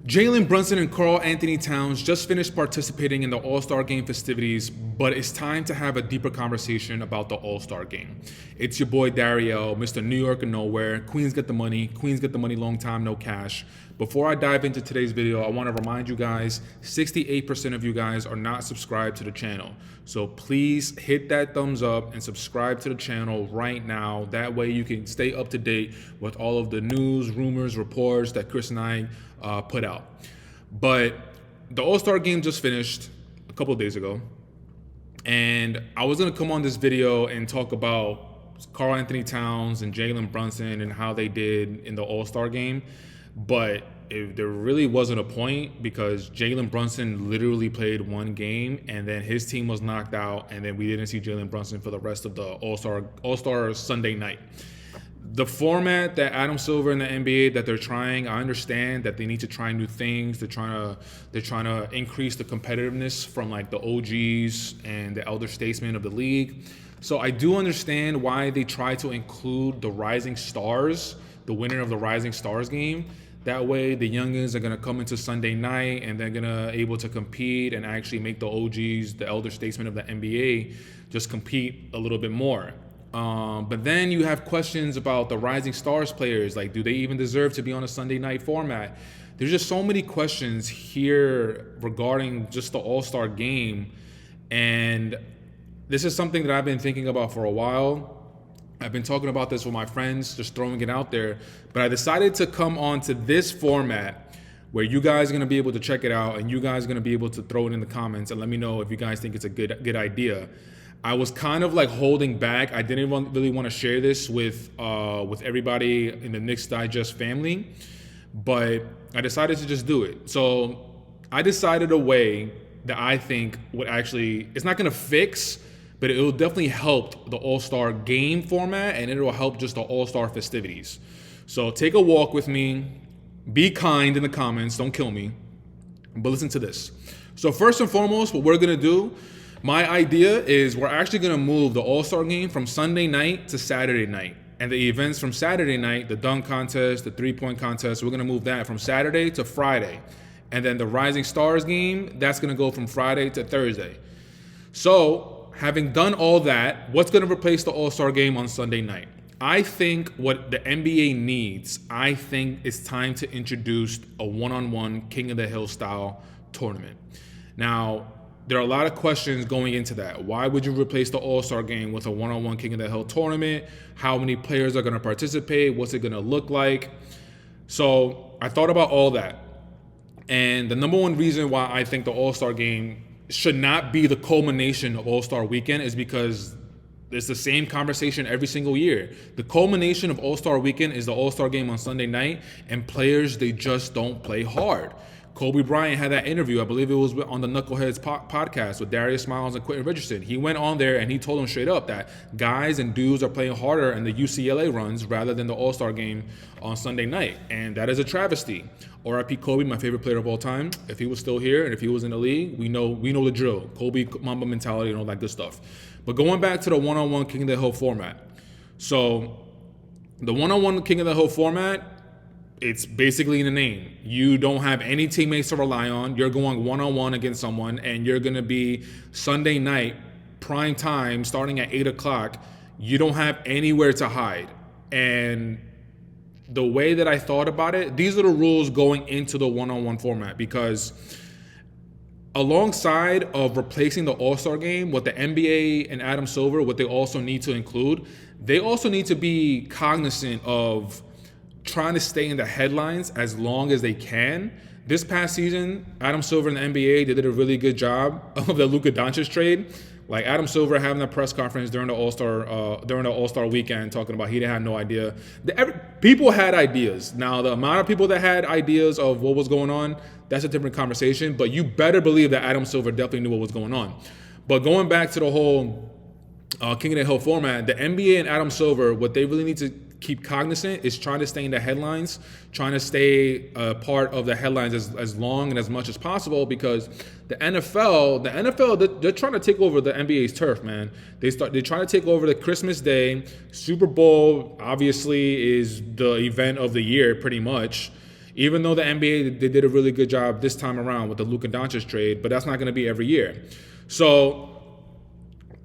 Jalen, Brunson, and Karl Anthony Towns just finished participating in the All-Star Game festivities, but it's time to have a deeper conversation about the All-Star Game. It's your boy Dariel, Mr. New York and Nowhere. Queens get the money. Queens get the money, long time, no cash. Before I dive into today's video, I want to remind you guys, 68% of you guys are not subscribed to the channel. So please hit that thumbs up and subscribe to the channel right now. That way you can stay up to date with all of the news, rumors, reports that Chris and I put out. But the All-Star Game just finished a couple of days ago. And I was going to come on this video and talk about Karl Anthony Towns and Jalen Brunson and how they did in the All-Star Game. But there really wasn't a point because Jalen Brunson literally played one game and then his team was knocked out, and then we didn't see Jalen Brunson for the rest of the All-Star Sunday night. The format that Adam Silver and the NBA that they're trying, I understand that they need to try new things. They're trying to increase the competitiveness from like the OGs and the elder statesmen of the league. So I do understand why they try to include the Rising Stars, the winner of the Rising Stars game. That way the youngins are going to come into Sunday night and they're going to able to compete and actually make the OGs, the elder statesmen of the NBA, just compete a little bit more. But then you have questions about the Rising Stars players. Like, do they even deserve to be on a Sunday night format? There's just so many questions here regarding just the All-Star game. And this is something that I've been thinking about for a while. I've been talking about this with my friends, just throwing it out there. But I decided to come on to this format where you guys are going to be able to check it out and you guys are going to be able to throw it in the comments and let me know if you guys think it's a good idea. I was kind of like holding back. I didn't really want to share this with everybody in the Knicks Digest family, but I decided to just do it. So I decided a way that I think would actually, it's not going to fix, but it will definitely help the All-Star game format, and it will help just the All-Star festivities. So take a walk with me. Be kind in the comments. Don't kill me. But listen to this. So first and foremost, what we're going to do, my idea is we're actually going to move the All-Star game from Sunday night to Saturday night. And the events from Saturday night, the dunk contest, the three-point contest, we're going to move that from Saturday to Friday. And then the Rising Stars game, that's going to go from Friday to Thursday. So having done all that, what's going to replace the All-Star game on Sunday night? I think what the NBA needs, I think it's time to introduce a one-on-one King of the Hill style tournament. Now, there are a lot of questions going into that. Why would you replace the All-Star game with a one-on-one King of the Hill tournament? How many players are going to participate? What's it going to look like? So I thought about all that. And the number one reason why I think the All-Star game should not be the culmination of All-Star weekend is because it's the same conversation every single year. The culmination of All-Star weekend is the All-Star game on Sunday night, and players, they just don't play hard. Kobe Bryant had that interview, I believe it was on the Knuckleheads podcast with Darius Miles and Quentin Richardson. He went on there and he told them straight up that guys and dudes are playing harder in the UCLA runs rather than the All-Star game on Sunday night. And that is a travesty. R.I.P. Kobe, my favorite player of all time. If he was still here and if he was in the league, we know the drill. Kobe, Mamba mentality and all that good stuff. But going back to the one-on-one King of the Hill format. So the one-on-one King of the Hill format, it's basically in the name. You don't have any teammates to rely on. You're going one-on-one against someone, and you're going to be Sunday night, prime time, starting at 8 o'clock. You don't have anywhere to hide. And the way that I thought about it, these are the rules going into the one-on-one format, because alongside of replacing the All-Star game, what the NBA and Adam Silver, what they also need to include, they also need to be cognizant of trying to stay in the headlines as long as they can. This past season, Adam Silver and the NBA, they did a really good job of the Luka Doncic trade. Like Adam Silver having a press conference during the All-Star weekend, talking about he didn't have no idea. People had ideas. Now, the amount of people that had ideas of what was going on, that's a different conversation. But you better believe that Adam Silver definitely knew what was going on. But going back to the whole King of the Hill format, the NBA and Adam Silver, what they really need to keep cognizant is trying to stay in the headlines, trying to stay part of the headlines as long and as much as possible, because the NFL, they're trying to take over the NBA's turf, man. They're trying to take over the Christmas Day. Super Bowl obviously is the event of the year, pretty much. Even though the NBA, they did a really good job this time around with the Luka Doncic trade, but that's not going to be every year. So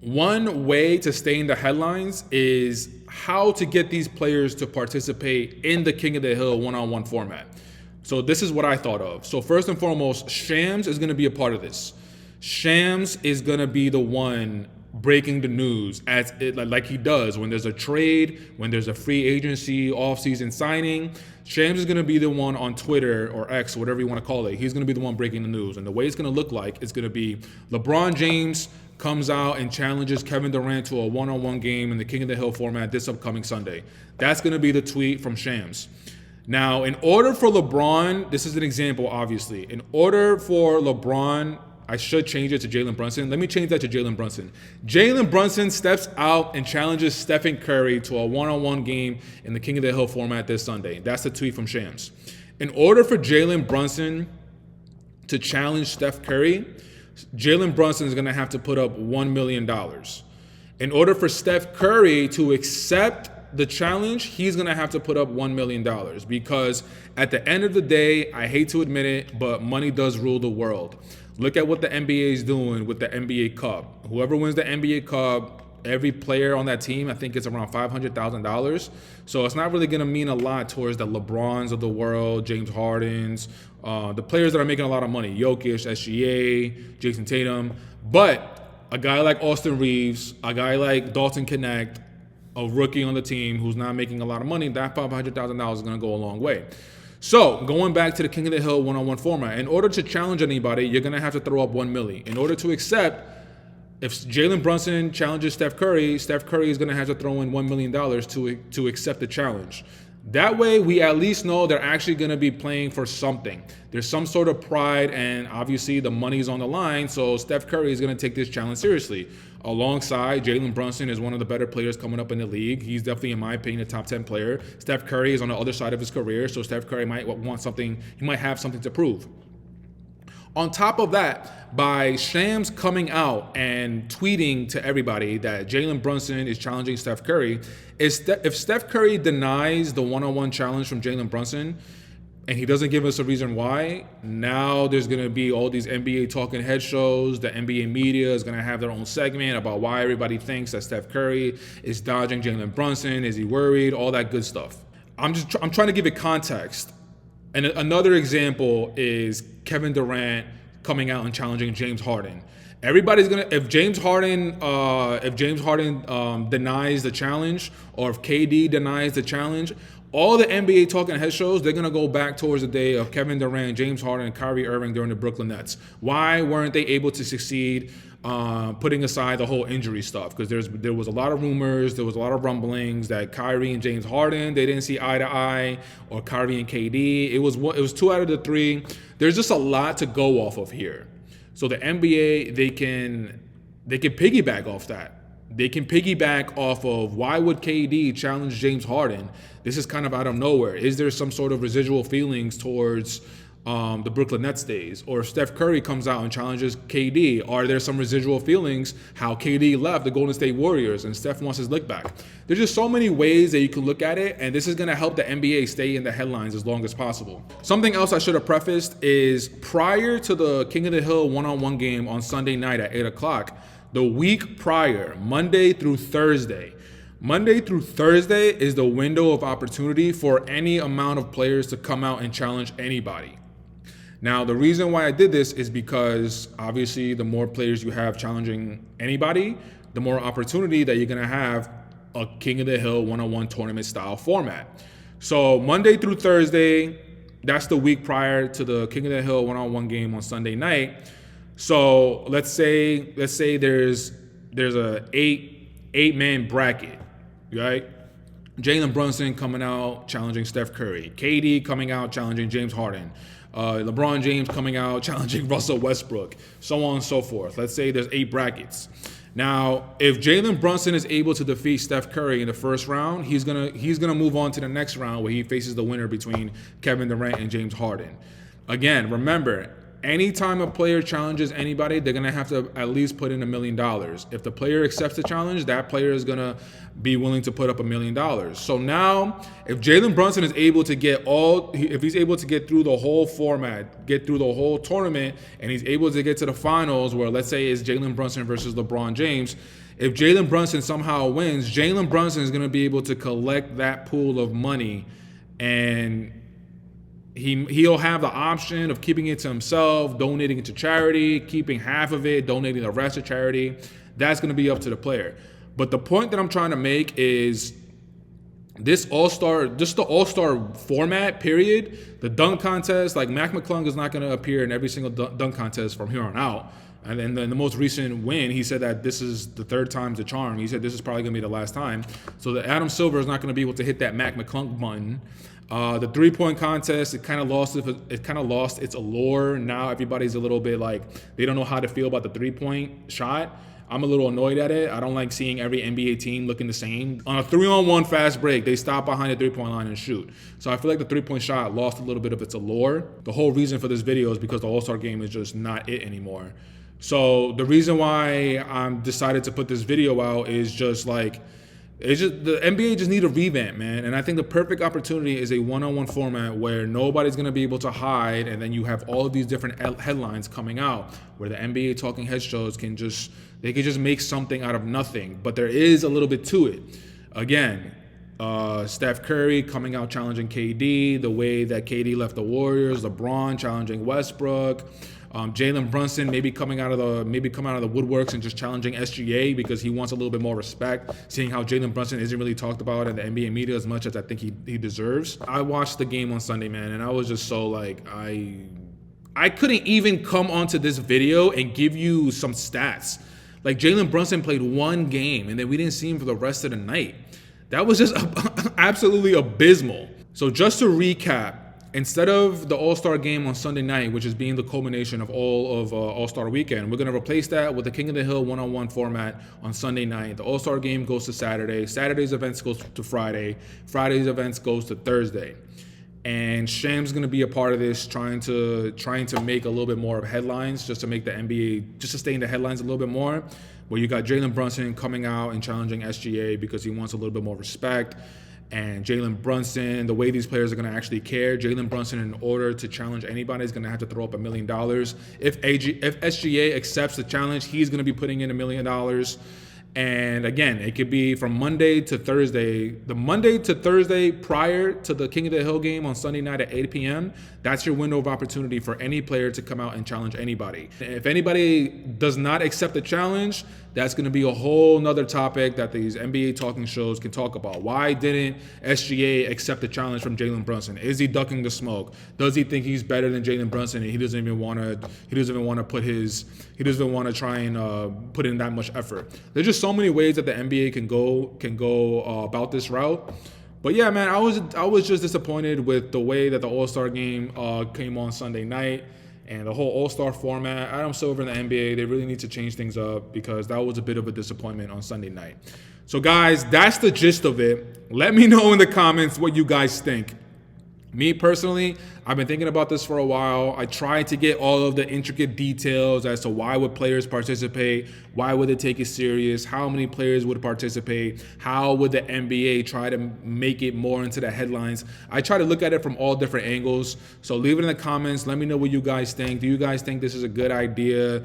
one way to stay in the headlines is how to get these players to participate in the King of the Hill one-on-one format. So this is what I thought of. So first and foremost, Shams is going to be a part of this. Shams is going to be the one breaking the news like he does when there's a trade, when there's a free agency, off-season signing. Shams is going to be the one on Twitter or X, whatever you want to call it. He's going to be the one breaking the news. And the way it's going to look like, it's going to be LeBron James comes out and challenges Kevin Durant to a one-on-one game in the King of the Hill format this upcoming Sunday. That's going to be the tweet from Shams. Now, in order for LeBron, this is an example, obviously. In order for LeBron, I should change it to Jalen Brunson. Let me change that to Jalen Brunson. Jalen Brunson steps out and challenges Stephen Curry to a one-on-one game in the King of the Hill format this Sunday. That's the tweet from Shams. In order for Jalen Brunson to challenge Steph Curry, Jalen Brunson is going to have to put up $1 million. In order for Steph Curry to accept the challenge, he's going to have to put up $1 million because at the end of the day, I hate to admit it, but money does rule the world. Look at what the NBA is doing with the NBA Cup. Whoever wins the NBA Cup, every player on that team, I think it's around $500,000. So it's not really going to mean a lot towards the LeBrons of the world, James Hardens, the players that are making a lot of money, Jokic, SGA, Jason Tatum. But a guy like Austin Reeves, a guy like Dalton Connect, a rookie on the team who's not making a lot of money, that $500,000 is going to go a long way. So going back to the King of the Hill one-on-one format, in order to challenge anybody, you're going to have to throw up $1 million. In order to accept, if Jalen Brunson challenges Steph Curry is going to have to throw in $1 million to accept the challenge. That way, we at least know they're actually going to be playing for something. There's some sort of pride, and obviously the money's on the line, so Steph Curry is going to take this challenge seriously. Alongside, Jalen Brunson is one of the better players coming up in the league. He's definitely, in my opinion, a top 10 player. Steph Curry is on the other side of his career, so Steph Curry might want something. He might have something to prove. On top of that, by Shams coming out and tweeting to everybody that Jalen Brunson is challenging Steph Curry, if Steph Curry denies the one-on-one challenge from Jalen Brunson and he doesn't give us a reason why, now there's going to be all these NBA talking head shows. The NBA media is going to have their own segment about why everybody thinks that Steph Curry is dodging Jalen Brunson. Is he worried? All that good stuff. I'm trying to give it context. And another example is Kevin Durant coming out and challenging James Harden. Everybody's gonna, if James Harden denies the challenge, or if KD denies the challenge, all the NBA talking head shows, they're gonna go back towards the day of Kevin Durant, James Harden, and Kyrie Irving during the Brooklyn Nets. Why weren't they able to succeed? Putting aside the whole injury stuff, because there was a lot of rumors, there was a lot of rumblings that Kyrie and James Harden, they didn't see eye to eye, or Kyrie and KD. It was 2 out of the 3. There's just a lot to go off of here. So the NBA, they can piggyback off that. They can piggyback off of, why would KD challenge James Harden? This is kind of out of nowhere. Is there some sort of residual feelings towards the Brooklyn Nets days? Or if Steph Curry comes out and challenges KD, are there some residual feelings how KD left the Golden State Warriors and Steph wants his lick back? There's just so many ways that you can look at it, and this is going to help the NBA stay in the headlines as long as possible. Something else I should have prefaced is, prior to the King of the Hill one-on-one game on Sunday night at 8 o'clock, the week prior, Monday through Thursday is the window of opportunity for any amount of players to come out and challenge anybody. Now, the reason why I did this is because, obviously, the more players you have challenging anybody, the more opportunity that you're going to have a King of the Hill one-on-one tournament style format. So Monday through Thursday, that's the week prior to the King of the Hill one-on-one game on Sunday night. So let's say there's a eight-man bracket, right? Jalen Brunson coming out challenging Steph Curry, KD coming out challenging James Harden, LeBron James coming out challenging Russell Westbrook, so on and so forth. Let's say there's 8 brackets. Now, if Jalen Brunson is able to defeat Steph Curry in the first round, he's gonna move on to the next round where he faces the winner between Kevin Durant and James Harden. Again, remember, Anytime a player challenges anybody, they're going to have to at least put in $1 million. If the player accepts the challenge, that player is going to be willing to put up $1 million. So now, if Jalen Brunson is able to if he's able to get through the whole format, get through the whole tournament, and he's able to get to the finals where, let's say, it's Jalen Brunson versus LeBron James, if Jalen Brunson somehow wins, Jalen Brunson is going to be able to collect that pool of money, and he'll have the option of keeping it to himself, donating it to charity, keeping half of it, donating the rest to charity. That's going to be up to the player. But the point that I'm trying to make is this all-star, just the all-star format, period, the dunk contest, like Mac McClung is not going to appear in every single dunk contest from here on out. And then the most recent win, he said that this is the third time's the charm. He said this is probably going to be the last time. So the Adam Silver is not going to be able to hit that Mac McClung button. The three-point contest, it kind of lost its allure. Now everybody's a little bit like, they don't know how to feel about the three-point shot. I'm a little annoyed at it. I don't like seeing every NBA team looking the same. On a 3-on-1 fast break, they stop behind the three-point line and shoot. So I feel like the three-point shot lost a little bit of its allure. The whole reason for this video is because the All-Star game is just not it anymore. So the reason why I'm decided to put this video out is just like, the NBA just need a revamp, man. And I think the perfect opportunity is a one-on-one format where nobody's going to be able to hide, and then you have all of these different headlines coming out where the NBA talking head shows can just make something out of nothing. But there is a little bit to it. Again, Steph Curry coming out challenging KD, the way that KD left the Warriors, LeBron challenging Westbrook, Jalen Brunson maybe coming out of the woodworks and just challenging SGA because he wants a little bit more respect, seeing how Jalen Brunson isn't really talked about in the NBA media as much as I think he deserves. I watched the game on Sunday, man, and I was just so like, I couldn't even come onto this video and give you some stats. Like, Jalen Brunson played one game, and then we didn't see him for the rest of the night. That was just absolutely abysmal. So just to recap, instead of the All-Star game on Sunday night, which is being the culmination of all of All-Star weekend, we're going to replace that with the King of the Hill one-on-one format on Sunday night. The All-Star game goes to Saturday. Saturday's events goes to Friday. Friday's events goes to Thursday. And Sham's going to be a part of this, trying to make a little bit more of headlines, just to make the NBA, just to stay in the headlines a little bit more, where you got Jalen Brunson coming out and challenging SGA because he wants a little bit more respect. And Jalen Brunson, the way these players are going to actually care, Jalen Brunson, in order to challenge anybody, is going to have to throw up $1 million. If SGA accepts the challenge, he's going to be putting in $1 million. And again, it could be from Monday to Thursday. The Monday to Thursday prior to the King of the Hill game on Sunday night at 8 p.m., that's your window of opportunity for any player to come out and challenge anybody. If anybody does not accept the challenge, that's going to be a whole nother topic that these NBA talking shows can talk about. Why didn't SGA accept the challenge from Jalen Brunson? Is he ducking the smoke? Does he think he's better than Jalen Brunson and he doesn't even want to try and put in that much effort? There's just so many ways that the NBA can go about this route. But yeah, man, I was just disappointed with the way that the All-Star game came on Sunday night. And the whole All-Star format, Adam Silver and the NBA, they really need to change things up because that was a bit of a disappointment on Sunday night. So guys, that's the gist of it. Let me know in the comments what you guys think. Me personally, I've been thinking about this for a while. I tried to get all of the intricate details as to why would players participate, why would they take it serious, how many players would participate, how would the NBA try to make it more into the headlines. I try to look at it from all different angles. So leave it in the comments. Let me know what you guys think. Do you guys think this is a good idea?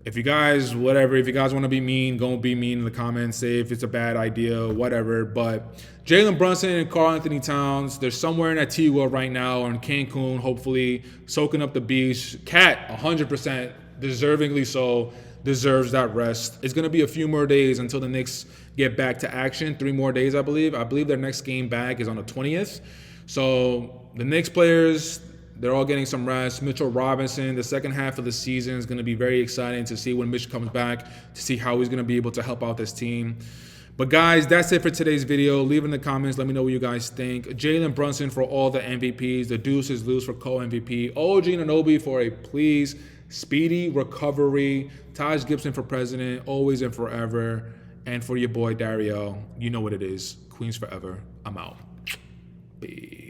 If you guys want to be mean, go be mean in the comments. Say if it's a bad idea, whatever. But Jalen Brunson and Karl Anthony Towns, they're somewhere in Antigua right now, or in Cancun, hopefully, soaking up the beach. Cat, 100%, deservingly so, deserves that rest. It's going to be a few more days until the Knicks get back to action. 3 more days, I believe. I believe their next game back is on the 20th. So the Knicks players, they're all getting some rest. Mitchell Robinson, the second half of the season is going to be very exciting to see when Mitch comes back, to see how he's going to be able to help out this team. But guys, that's it for today's video. Leave in the comments. Let me know what you guys think. Jalen Brunson for all the MVPs. The Deuce is loose for co-MVP. OG Anunoby for a please speedy recovery. Taj Gibson for president, always and forever. And for your boy Dariel, you know what it is. Queens forever. I'm out. Peace.